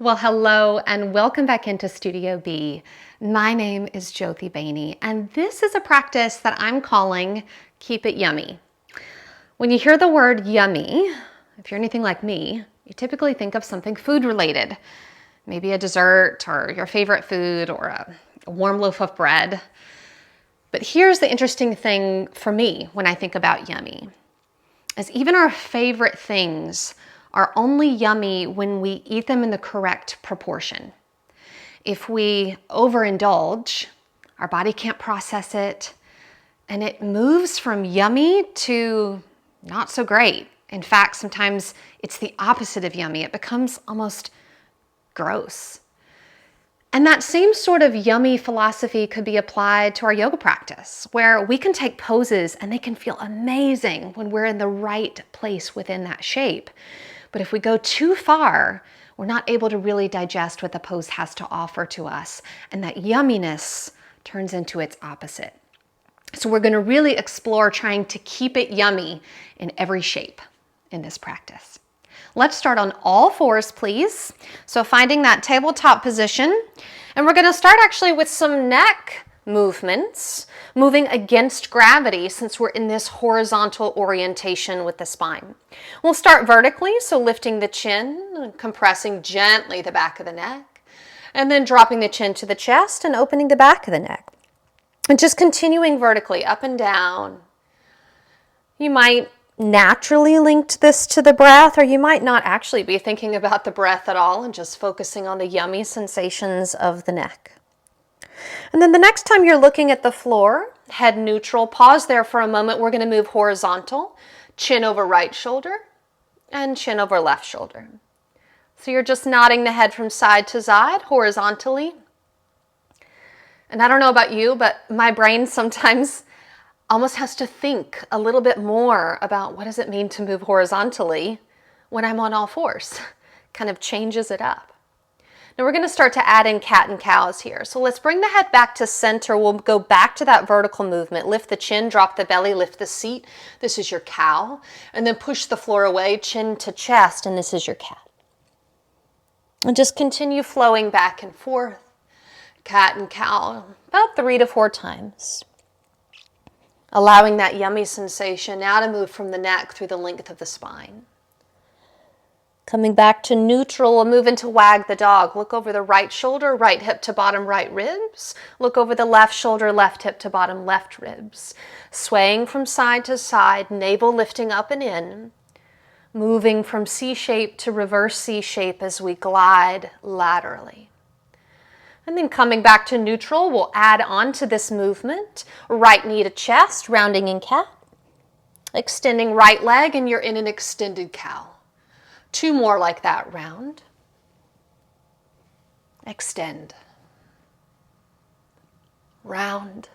Well, hello and welcome back into Studio B. My name is Jyothi Bainey, and this is a practice that I'm calling Keep It Yummy. When you hear the word yummy, if you're anything like me, you typically think of something food related, maybe a dessert or your favorite food or a warm loaf of bread. But here's the interesting thing for me when I think about yummy, is even our favorite things are only yummy when we eat them in the correct proportion. If we overindulge, our body can't process it, and it moves from yummy to not so great. In fact, sometimes it's the opposite of yummy. It becomes almost gross. And that same sort of yummy philosophy could be applied to our yoga practice, where we can take poses and they can feel amazing when we're in the right place within that shape. But if we go too far, we're not able to really digest what the pose has to offer to us, and that yumminess turns into its opposite. So we're going to really explore trying to keep it yummy in every shape in this practice. Let's start on all fours, please. So finding that tabletop position, and we're going to start actually with some neck movements, moving against gravity since we're in this horizontal orientation with the spine. We'll start vertically, so lifting the chin and compressing gently the back of the neck, and then dropping the chin to the chest and opening the back of the neck. And just continuing vertically up and down. You might naturally link this to the breath, or you might not actually be thinking about the breath at all and just focusing on the yummy sensations of the neck. And then the next time you're looking at the floor, head neutral, pause there for a moment. We're going to move horizontal, chin over right shoulder and chin over left shoulder. So you're just nodding the head from side to side horizontally. And I don't know about you, but my brain sometimes almost has to think a little bit more about what does it mean to move horizontally when I'm on all fours. Kind of changes it up. Now we're going to start to add in cat and cows here. So let's bring the head back to center. We'll go back to that vertical movement. Lift the chin, drop the belly, lift the seat. This is your cow. And then push the floor away, chin to chest, and this is your cat. And just continue flowing back and forth. Cat and cow, about 3 to 4 times. Allowing that yummy sensation now to move from the neck through the length of the spine. Coming back to neutral, we'll move into wag the dog. Look over the right shoulder, right hip to bottom right ribs. Look over the left shoulder, left hip to bottom left ribs. Swaying from side to side, navel lifting up and in. Moving from C shape to reverse C shape as we glide laterally. And then coming back to neutral, we'll add on to this movement. Right knee to chest, rounding in cat. Extending right leg, and you're in an extended cow. 2 more like that, round. Extend. Round.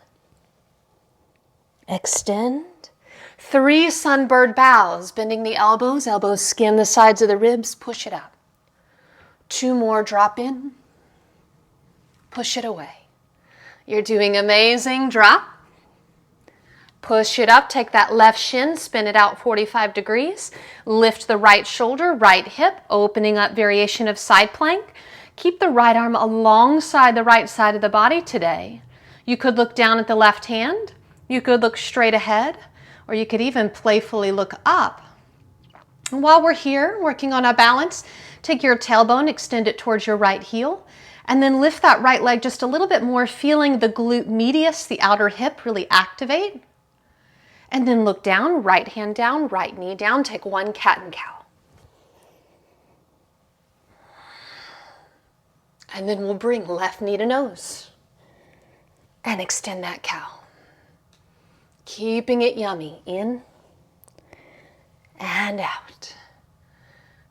Extend. 3 sunbird bows, bending the elbows. Elbows skim the sides of the ribs, push it up. 2 more, drop in. Push it away. You're doing amazing. Drop. Push it up. Take that left shin, spin it out 45 degrees. Lift the right shoulder, right hip, opening up variation of side plank. Keep the right arm alongside the right side of the body today. You could look down at the left hand. You could look straight ahead, or you could even playfully look up. And while we're here working on our balance, take your tailbone, extend it towards your right heel. And then lift that right leg just a little bit more, feeling the glute medius, the outer hip, really activate. And then look down, right hand down, right knee down. Take 1 cat and cow. And then we'll bring left knee to nose. And extend that cow. Keeping it yummy. In and out.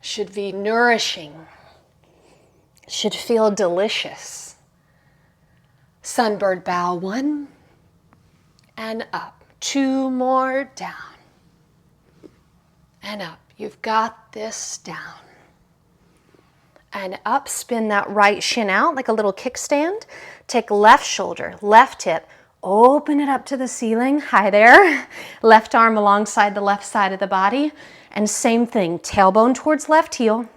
Should be nourishing. Should feel delicious. Sunbird bow, 1 and up. 2 more, down and up. You've got this, down and up. Spin that right shin out like a little kickstand. Take left shoulder, left hip, open it up to the ceiling. Hi there. Left arm alongside the left side of the body. And same thing, tailbone towards left heel.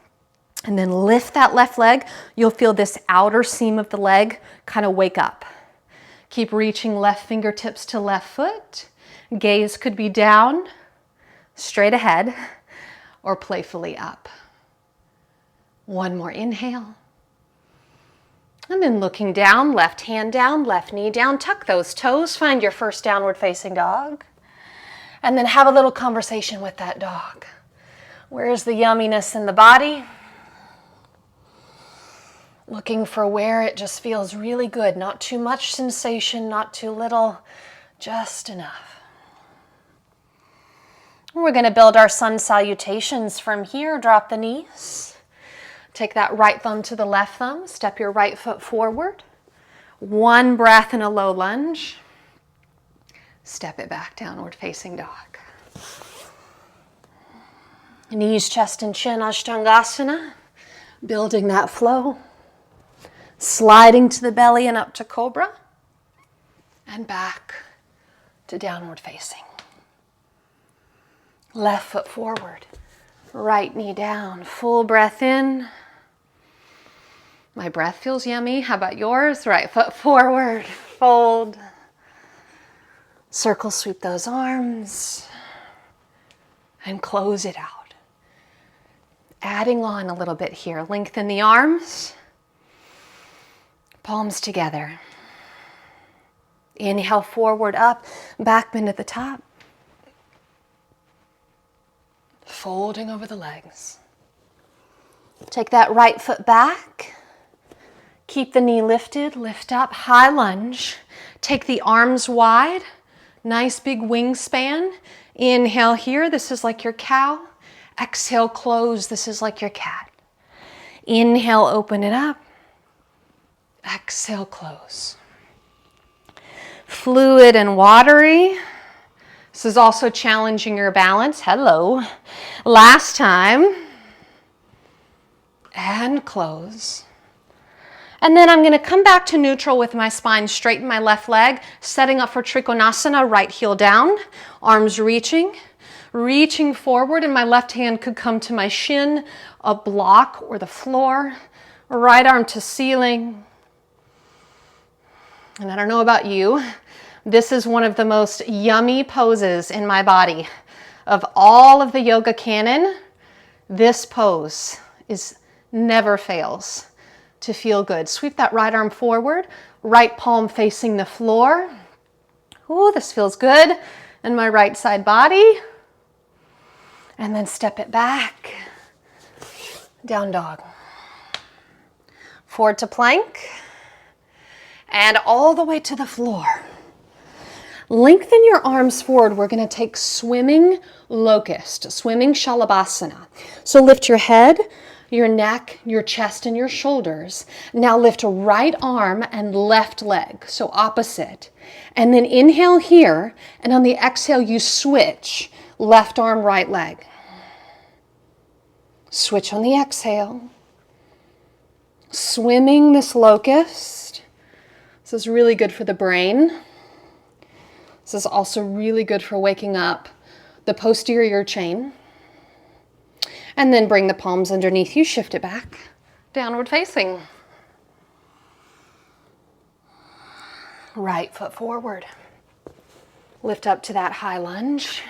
And then lift that left leg. You'll feel this outer seam of the leg kind of wake up. Keep reaching left fingertips to left foot. Gaze could be down, straight ahead, or playfully up. One more inhale. And then looking down, left hand down, left knee down. Tuck those toes. Find your first downward facing dog. And then have a little conversation with that dog. Where's the yumminess in the body? Looking for where it just feels really good. Not too much sensation, not too little, just enough. We're going to build our sun salutations from here. Drop the knees. Take that right thumb to the left thumb. Step your right foot forward. One breath in a low lunge. Step it back, downward facing dog. Knees, chest, and chin, Ashtangasana. Building that flow. Sliding to the belly and up to cobra. And back to downward facing. Left foot forward. Right knee down. Full breath in. My breath feels yummy. How about yours? Right foot forward. Fold. Circle sweep those arms. And close it out. Adding on a little bit here. Lengthen the arms. Palms together. Inhale, forward, up, back bend at the top. Folding over the legs. Take that right foot back. Keep the knee lifted, lift up, high lunge. Take the arms wide, nice big wingspan. Inhale here, this is like your cow. Exhale, close, this is like your cat. Inhale, open it up. Exhale, close. Fluid and watery. This is also challenging your balance. Hello. Last time. And close. And then I'm going to come back to neutral with my spine, straighten my left leg, setting up for Trikonasana, right heel down, arms reaching forward, and my left hand could come to my shin, a block or the floor, right arm to ceiling. And I don't know about you, this is one of the most yummy poses in my body. Of all of the yoga canon, this pose never fails to feel good. Sweep that right arm forward, right palm facing the floor. Ooh, this feels good. And my right side body. And then step it back. Down dog. Forward to plank. And all the way to the floor. Lengthen your arms forward. We're going to take swimming locust, swimming shalabhasana. So lift your head, your neck, your chest, and your shoulders. Now lift right arm and left leg, so opposite. And then inhale here, and on the exhale you switch. Left arm, right leg. Switch on the exhale. Swimming this locust. This is really good for the brain. This is also really good for waking up the posterior chain. And then bring the palms underneath you, shift it back, downward facing. Right foot forward. Lift up to that high lunge.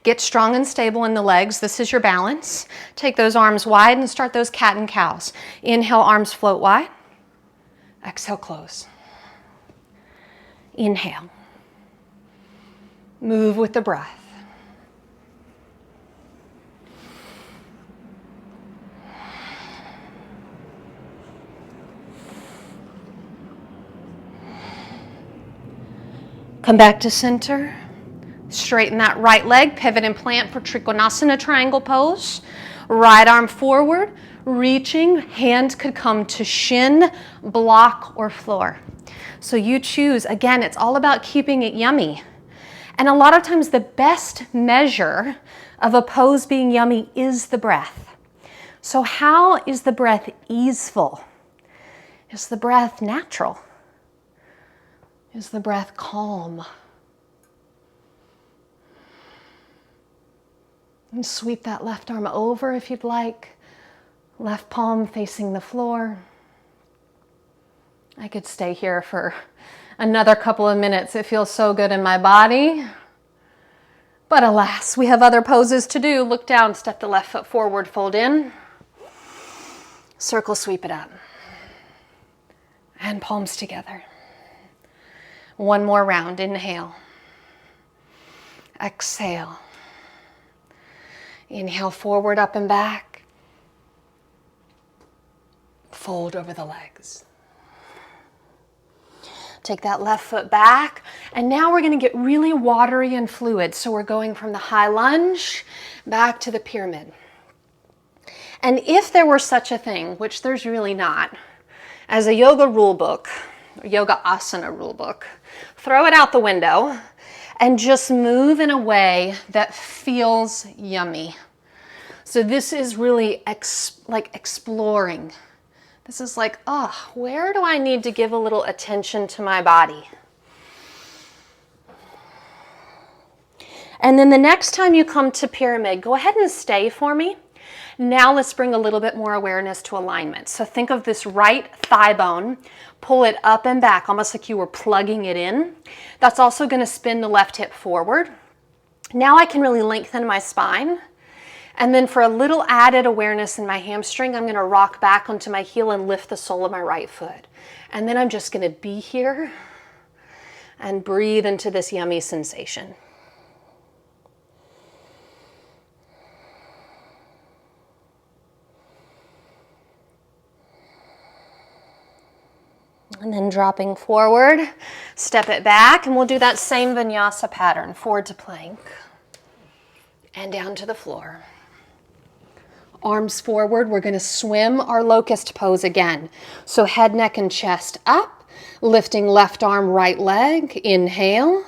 Get strong and stable in the legs. This is your balance. Take those arms wide and start those cat and cows. Inhale, arms float wide. Exhale, close. Inhale. Move with the breath. Come back to center. Straighten that right leg, pivot and plant for Trikonasana triangle pose. Right arm forward, reaching, hand could come to shin, block, or floor. So you choose. Again, it's all about keeping it yummy. And a lot of times the best measure of a pose being yummy is the breath. So how is the breath easeful? Is the breath natural? Is the breath calm? And sweep that left arm over if you'd like. Left palm facing the floor. I could stay here for another couple of minutes. It feels so good in my body. But alas, we have other poses to do. Look down, step the left foot forward, fold in. Circle, sweep it up. And palms together. One more round. Inhale. Exhale. Inhale, forward, up and back. Fold over the legs. Take that left foot back. And now we're going to get really watery and fluid. So we're going from the high lunge back to the pyramid. And if there were such a thing, which there's really not, as a yoga rule book, or yoga asana rule book, throw it out the window and just move in a way that feels yummy. So this is really like exploring. This is like, oh, where do I need to give a little attention to my body? And then the next time you come to pyramid, go ahead and stay for me. Now let's bring a little bit more awareness to alignment. So think of this right thigh bone, pull it up and back, almost like you were plugging it in. That's also going to spin the left hip forward. Now I can really lengthen my spine. And then for a little added awareness in my hamstring, I'm going to rock back onto my heel and lift the sole of my right foot. And then I'm just going to be here and breathe into this yummy sensation. And then dropping forward, step it back, and we'll do that same vinyasa pattern. Forward to plank and down to the floor. Arms forward, we're going to swim our locust pose again. So head, neck, and chest up, lifting left arm, right leg, inhale,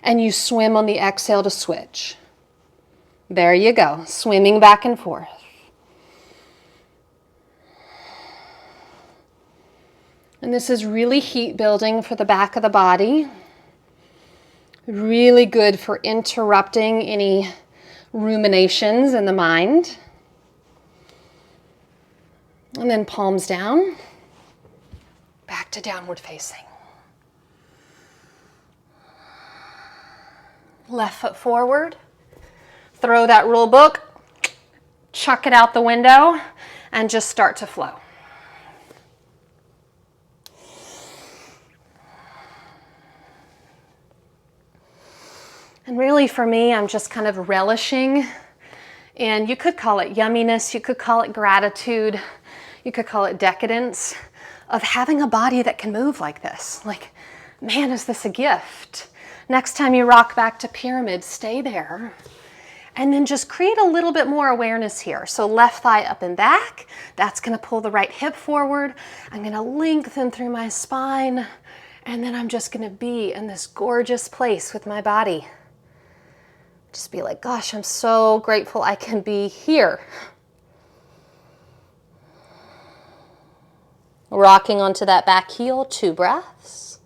and you swim on the exhale to switch. There you go, swimming back and forth. And this is really heat building for the back of the body. Really good for interrupting any ruminations in the mind. And then palms down, back to downward facing. Left foot forward, throw that rule book, chuck it out the window, and just start to flow. And really for me, I'm just kind of relishing, and you could call it yumminess, you could call it gratitude, you could call it decadence of having a body that can move like this. Like, man, is this a gift? Next time you rock back to pyramid, stay there. And then just create a little bit more awareness here. So left thigh up and back. That's going to pull the right hip forward. I'm going to lengthen through my spine. And then I'm just going to be in this gorgeous place with my body. Just be like, gosh, I'm so grateful I can be here. Rocking onto that back heel, 2 breaths.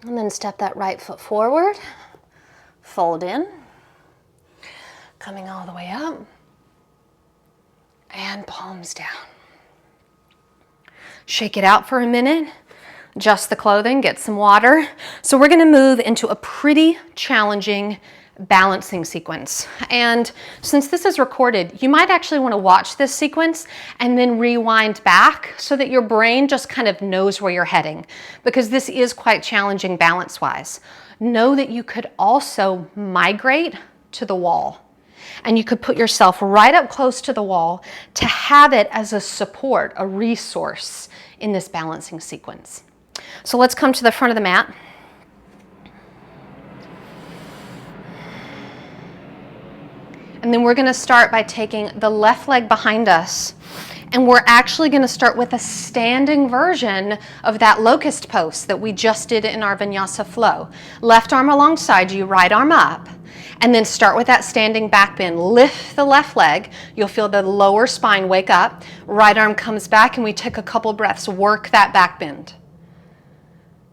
And then step that right foot forward, fold in, coming all the way up, and palms down. Shake it out for a minute, adjust the clothing, get some water. So we're gonna move into a pretty challenging balancing sequence. And since this is recorded, you might actually want to watch this sequence and then rewind back so that your brain just kind of knows where you're heading, because this is quite challenging balance-wise. Know that you could also migrate to the wall, and you could put yourself right up close to the wall to have it as a support, a resource in this balancing sequence. So let's come to the front of the mat. And then we're going to start by taking the left leg behind us, and we're actually going to start with a standing version of that locust pose that we just did in our vinyasa flow. Left arm alongside you, right arm up, and then start with that standing back bend. Lift the left leg. You'll feel the lower spine wake up. Right arm comes back, and we take a couple breaths. Work that back bend.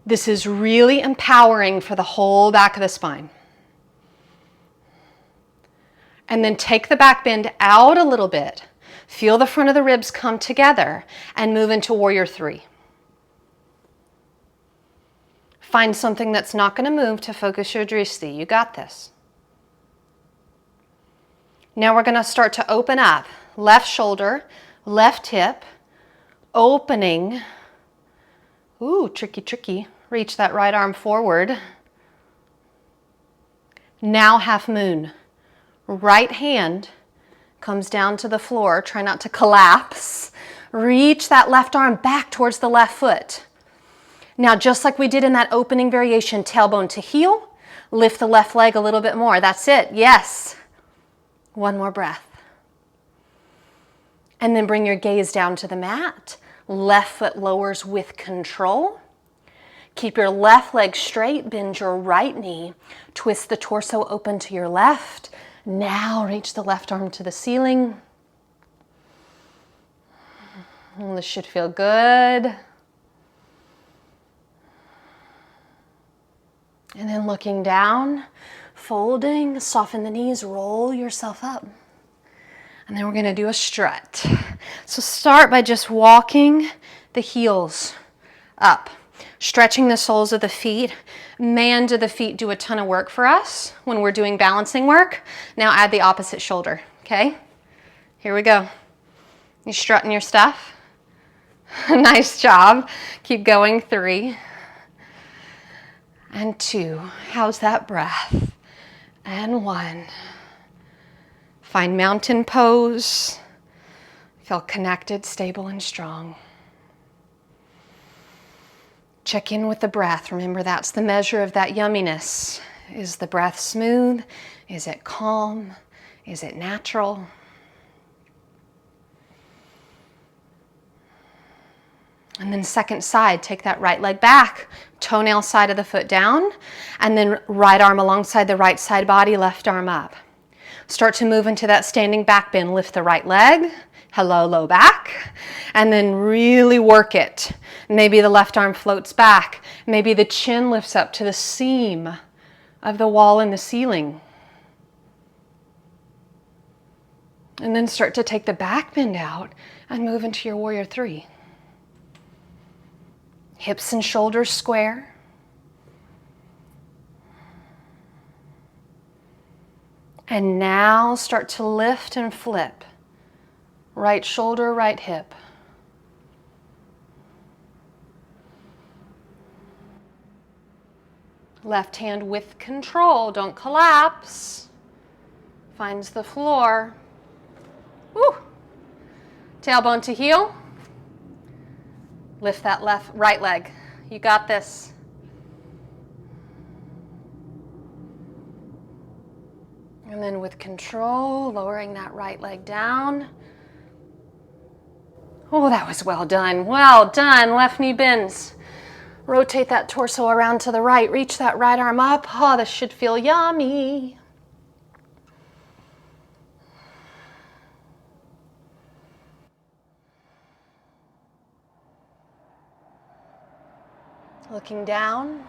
This is really empowering for the whole back of the spine. And then take the back bend out a little bit. Feel the front of the ribs come together and move into warrior three. Find something that's not going to move to focus your drishti. You got this. Now we're going to start to open up. Left shoulder, left hip, opening. Ooh, tricky, tricky. Reach that right arm forward. Now half moon. Right hand comes down to the floor. Try not to collapse. Reach that left arm back towards the left foot. Now, just like we did in that opening variation, tailbone to heel, lift the left leg a little bit more. That's it. Yes. One more breath. And then bring your gaze down to the mat. Left foot lowers with control. Keep your left leg straight. Bend your right knee. Twist the torso open to your left. Now reach the left arm to the ceiling. This should feel good. And then looking down, folding, soften the knees, roll yourself up. And then we're going to do a strut. So start by just walking the heels up, stretching the soles of the feet. Man, do the feet do a ton of work for us when we're doing balancing work. Now add the opposite shoulder, okay? Here we go. You strutting your stuff? Nice job. Keep going. 3 and 2. How's that breath? And 1. Find mountain pose. Feel connected, stable, and strong. Check in with the breath. Remember, that's the measure of that yumminess. Is the breath smooth? Is it calm? Is it natural? And then second side, take that right leg back, toenail side of the foot down, and then right arm alongside the right side body, left arm up. Start to move into that standing back bend. Lift the right leg, hello, low back, and then really work it. Maybe the left arm floats back. Maybe the chin lifts up to the seam of the wall in the ceiling. And then start to take the back bend out and move into your warrior 3. Hips and shoulders square. And now start to lift and flip. Right shoulder, right hip. Left hand with control, don't collapse. Finds the floor. Woo. Tailbone to heel. Lift that right leg. You got this. And then with control, lowering that right leg down. Oh, that was well done. Well done. Left knee bends. Rotate that torso around to the right. Reach that right arm up. Oh, this should feel yummy. Looking down.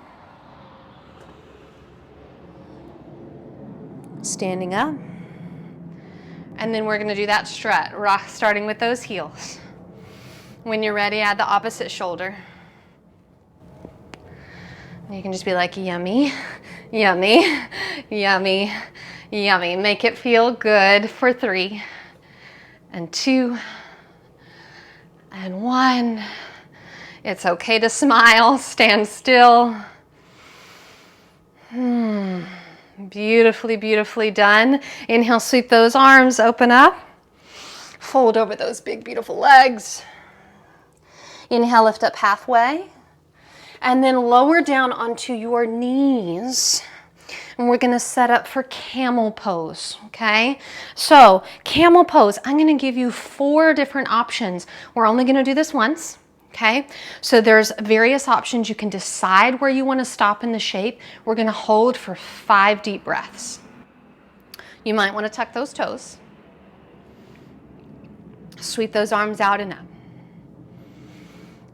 Standing up. And then we're going to do that strut, starting with those heels. When you're ready, add the opposite shoulder. You can just be like, yummy, yummy, yummy, yummy. Make it feel good for 3 and 2 and 1. It's okay to smile, stand still. Beautifully, beautifully done. Inhale, sweep those arms, open up. Fold over those big, beautiful legs. Inhale, lift up halfway. And then lower down onto your knees. And we're going to set up for camel pose, okay? So, camel pose, I'm going to give you 4 different options. We're only going to do this once. Okay, so there's various options. You can decide where you want to stop in the shape. We're going to hold for 5 deep breaths. You might want to tuck those toes. Sweep those arms out and up.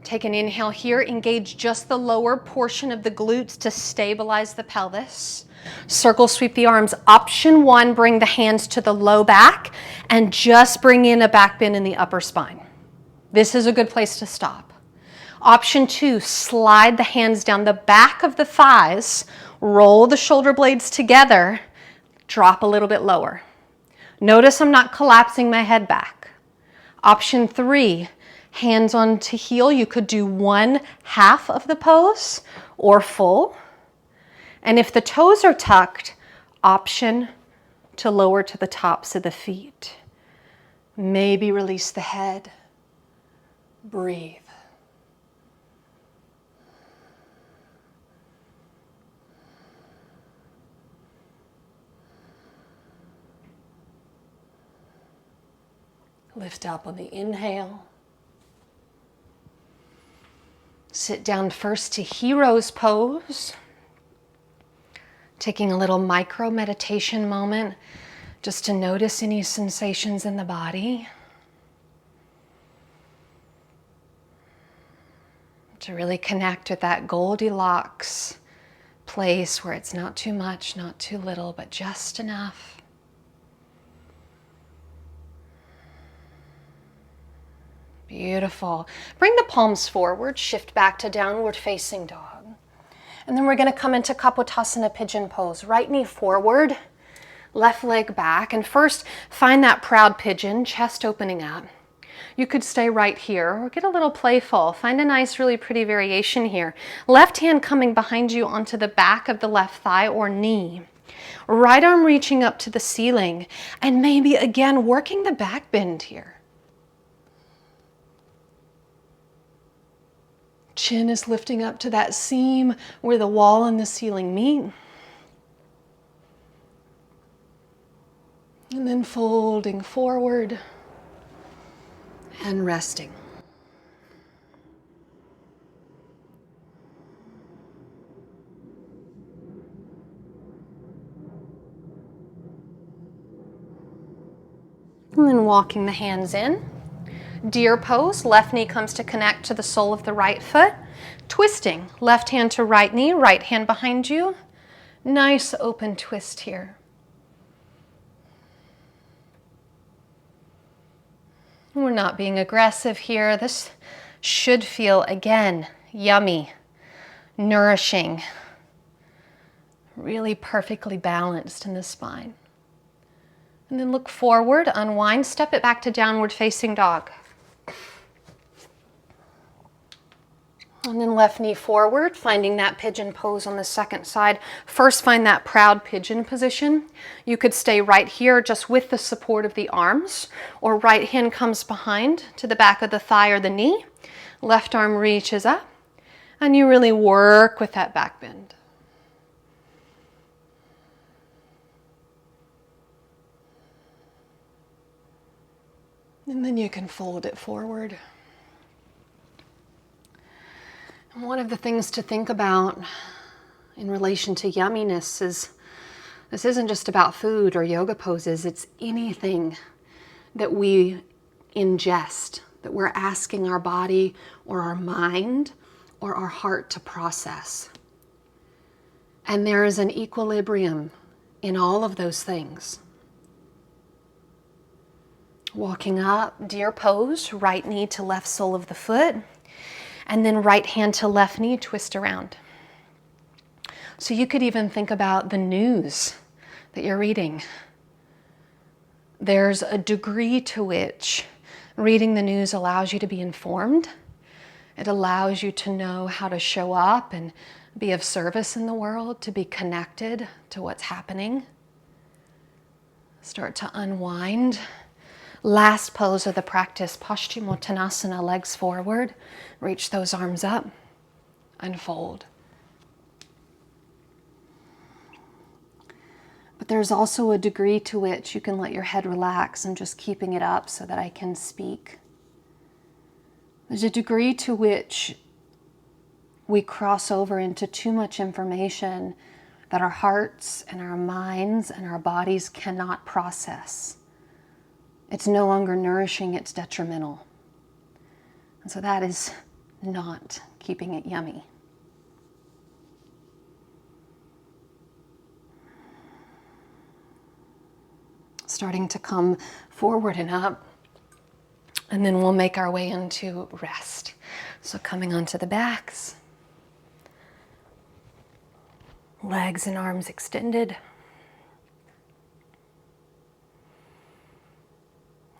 Take an inhale here, engage just the lower portion of the glutes to stabilize the pelvis. Circle sweep the arms. Option 1, bring the hands to the low back and just bring in a back bend in the upper spine. This is a good place to stop. Option 2, slide the hands down the back of the thighs, roll the shoulder blades together, drop a little bit lower. Notice I'm not collapsing my head back. Option 3, hands onto heel. You could do 1/2 of the pose or full. And if the toes are tucked, option to lower to the tops of the feet. Maybe release the head. Breathe. Lift up on the inhale. Sit down first to hero's pose. Taking a little micro meditation moment just to notice any sensations in the body. To really connect with that Goldilocks place where it's not too much, not too little, but just enough. Beautiful. Bring the palms forward, shift back to downward facing dog. And then we're going to come into Kapotasana pigeon pose. Right knee forward, left leg back. And first, find that proud pigeon, chest opening up. You could stay right here or get a little playful. Find a nice, really pretty variation here. Left hand coming behind you onto the back of the left thigh or knee. Right arm reaching up to the ceiling. And maybe, again, working the back bend here. Chin is lifting up to that seam where the wall and the ceiling meet. And then folding forward and resting. And then walking the hands in. Deer pose, left knee comes to connect to the sole of the right foot. Twisting, left hand to right knee, right hand behind you. Nice open twist here. We're not being aggressive here. This should feel, again, yummy, nourishing, really perfectly balanced in the spine. And then look forward, unwind, step it back to downward facing dog. And then left knee forward, finding that pigeon pose on the second side. First, find that proud pigeon position. You could stay right here just with the support of the arms, or right hand comes behind to the back of the thigh or the knee. Left arm reaches up, and you really work with that back bend. And then you can fold it forward. And one of the things to think about in relation to yumminess is this isn't just about food or yoga poses, it's anything that we ingest, that we're asking our body or our mind or our heart to process. And there is an equilibrium in all of those things. Walking up, deer pose, right knee to left sole of the foot. And then right hand to left knee, twist around. So you could even think about the news that you're reading. There's a degree to which reading the news allows you to be informed. It allows you to know how to show up and be of service in the world, to be connected to what's happening. Start to unwind. Last pose of the practice, Paschimottanasana, legs forward. Reach those arms up, unfold. But there's also a degree to which you can let your head relax. I'm just keeping it up so that I can speak. There's a degree to which we cross over into too much information that our hearts and our minds and our bodies cannot process. It's no longer nourishing, it's detrimental. And so that is not keeping it yummy. Starting to come forward and up, and then we'll make our way into rest. So coming onto the backs, legs and arms extended.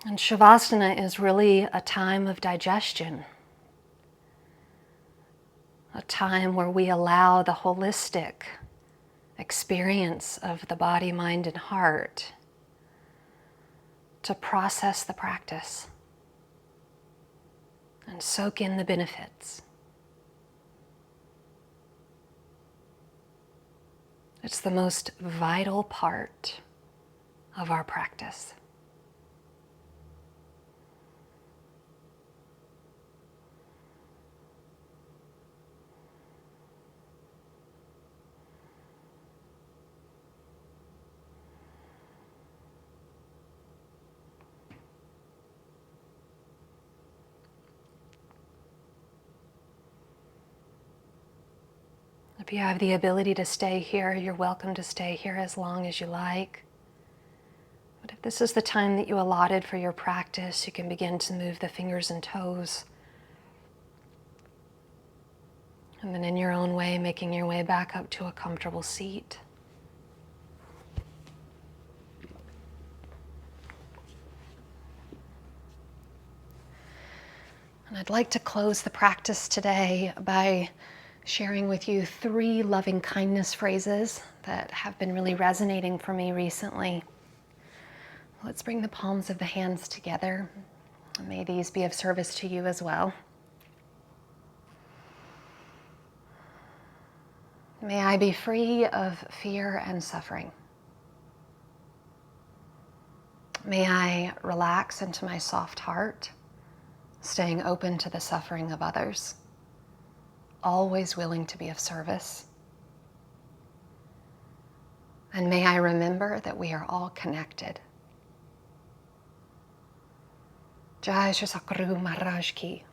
And Shavasana is really a time of digestion, a time where we allow the holistic experience of the body, mind, and heart to process the practice and soak in the benefits. It's the most vital part of our practice. If you have the ability to stay here, you're welcome to stay here as long as you like. But if this is the time that you allotted for your practice, you can begin to move the fingers and toes. And then in your own way, making your way back up to a comfortable seat. And I'd like to close the practice today by sharing with you 3 loving kindness phrases that have been really resonating for me recently. Let's bring the palms of the hands together. May these be of service to you as well. May I be free of fear and suffering. May I relax into my soft heart, staying open to the suffering of others, always willing to be of service. And may I remember that we are all connected. Jai Shri Sakharu Maharaj Ki.